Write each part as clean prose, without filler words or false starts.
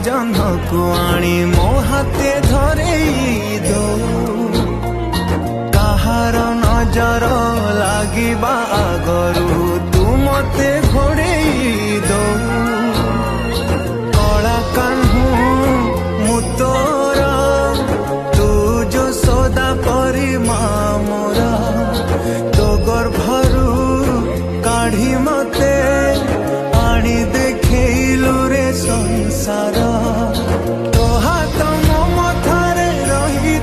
जन्ह को आनी मो हाथे धरेई दो कहार नजर लागिबा आगरू तू मते घोड़ेई दो कला कान्हू मु तोर तू जो सदा परी मोरा तो गर्भरू काढ़ी मते आनी देखैलु रे संसार तो हाथ मो मथारे रही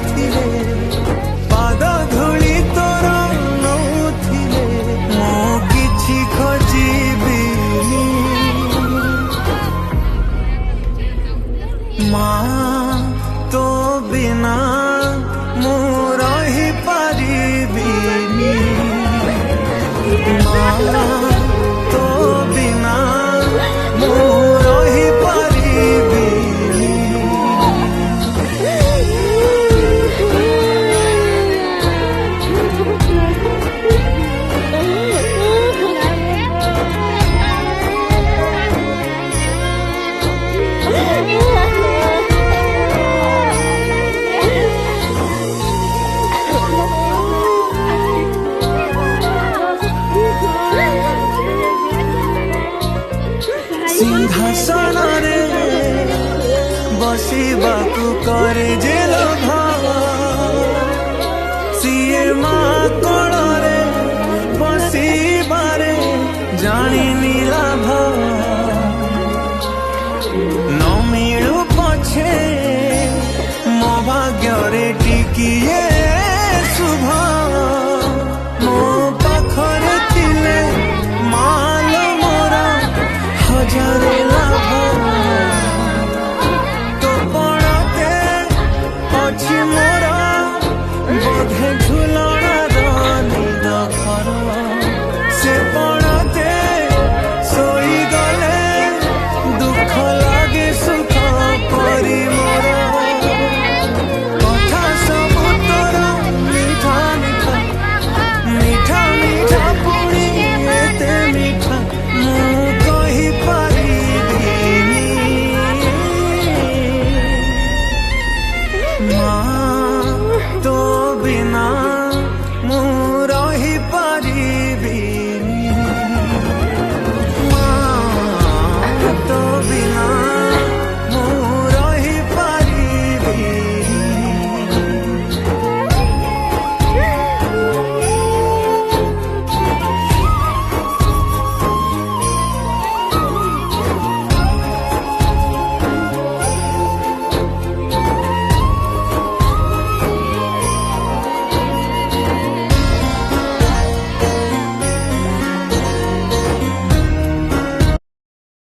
पाद धूली तोर नौथिले मो किछि खोजिबी माँ तो बिना मु रही पारिबिनी माँ तो बिना मु रही पारिबिनी सिंहासन रे बसिबाकू करे जे लोभ सीए माँ